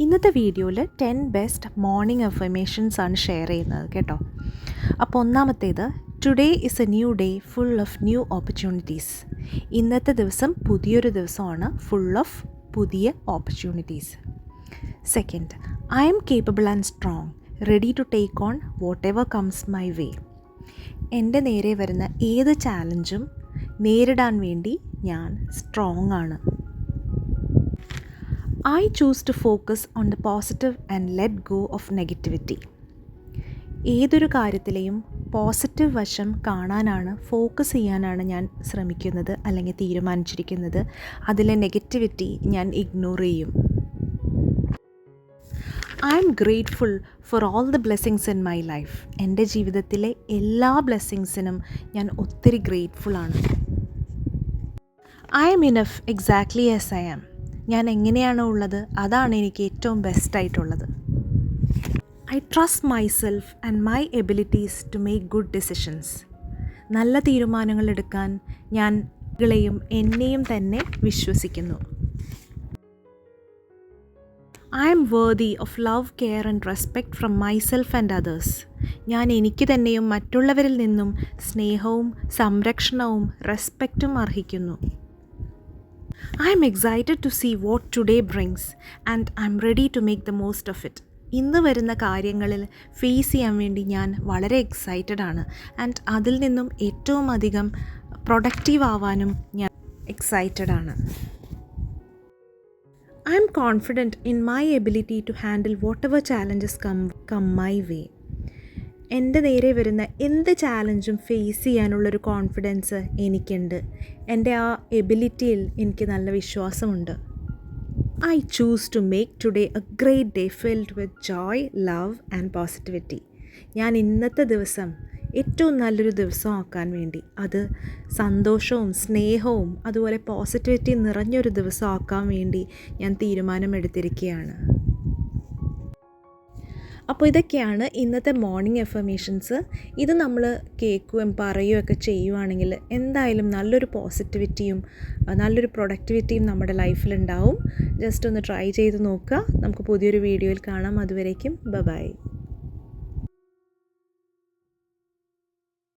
ഇന്നത്തെ വീഡിയോയിൽ 10 best morning affirmations ആണ് ഷെയർ ചെയ്യുന്നത് കേട്ടോ. അപ്പോൾ ഒന്നാമത്തേത്, today is a new day full of new opportunities. ഇന്നത്തെ ദിവസം പുതിയൊരു ദിവസമാണ്, ഫുൾ ഓഫ് പുതിയ opportunities. Second, I am capable and strong, ready to take on whatever comes my way. എൻ്റെ നേരെ വരുന്ന ഏത് ചാലഞ്ചും നേരിടാൻ വേണ്ടി ഞാൻ സ്ട്രോങ് ആണ്. I choose to focus on the positive and let go of negativity. ഏതൊരു കാര്യത്തിലെയും പോസിറ്റീവ് വശം കാണാനാണ്, ഫോക്കസ് ചെയ്യാനാണ് ഞാൻ ശ്രമിക്കുന്നത് അല്ലെങ്കിൽ തീരുമാനിച്ചിരിക്കുന്നത്. അതിലെ നെഗറ്റിവിറ്റി ഞാൻ ഇഗ്നോർ ചെയ്യും. I am grateful for all the blessings in my life. എൻ്റെ ജീവിതത്തിലെ എല്ലാ ബ്ലെസ്സിങ്സിനും ഞാൻ ഒത്തിരി ഗ്രേറ്റ്ഫുൾ ആണ്. I am enough exactly as I am. ഞാൻ എങ്ങനെയാണോ ഉള്ളത് അതാണ് എനിക്ക് ഏറ്റവും ബെസ്റ്റായിട്ടുള്ളത്. I trust myself and my abilities to make good decisions. നല്ല തീരുമാനങ്ങൾ എടുക്കാൻ ഞാൻ എന്നെയും തന്നെ വിശ്വസിക്കുന്നു. I am worthy of love, care and respect from myself and others. ഞാൻ എനിക്ക് തന്നെയും മറ്റുള്ളവരിൽ നിന്നും സ്നേഹവും സംരക്ഷണവും റെസ്പെക്റ്റും അർഹിക്കുന്നു. I am excited to see what today brings and I am ready to make the most of it. ഇന്ന് വരുന്ന കാര്യങ്ങളിൽ ഫേസ് ചെയ്യാൻ വേണ്ടി ഞാൻ വളരെ എക്സൈറ്റഡ് ആണ് ആൻഡ് അതിൽ നിന്നും ഏറ്റവും അധികം പ്രൊഡക്റ്റീവ് ആവാനും ഞാൻ എക്സൈറ്റഡ് ആണ്. I am confident in my ability to handle whatever challenges come my way. എൻ്റെ നേരെ വരുന്ന എന്ത് ചാലഞ്ചും ഫേസ് ചെയ്യാനുള്ളൊരു കോൺഫിഡൻസ് എനിക്കുണ്ട്. എൻ്റെ ആ എബിലിറ്റിയിൽ എനിക്ക് നല്ല വിശ്വാസമുണ്ട്. I choose to make today a great day filled with joy, love and positivity. ഞാൻ ഇന്നത്തെ ദിവസം ഏറ്റവും നല്ലൊരു ദിവസം ആക്കാൻ വേണ്ടി, അത് സന്തോഷവും സ്നേഹവും അതുപോലെ പോസിറ്റിവിറ്റി നിറഞ്ഞൊരു ദിവസം ആക്കാൻ വേണ്ടി ഞാൻ തീരുമാനമെടുത്തിരിക്കുകയാണ്. അപ്പോൾ ഇതൊക്കെയാണ് ഇന്നത്തെ മോർണിംഗ് അഫർമേഷൻസ്. ഇത് നമ്മൾ കേൾക്കുകയും പറയുകയൊക്കെ ചെയ്യുവാണെങ്കിൽ എന്തായാലും നല്ലൊരു പോസിറ്റിവിറ്റിയും നല്ലൊരു പ്രൊഡക്ടിവിറ്റിയും നമ്മുടെ ലൈഫിലുണ്ടാവും. ജസ്റ്റ് ഒന്ന് ട്രൈ ചെയ്ത് നോക്കുക. നമുക്ക് പുതിയൊരു വീഡിയോയിൽ കാണാം. അതുവരേക്കും ബൈ.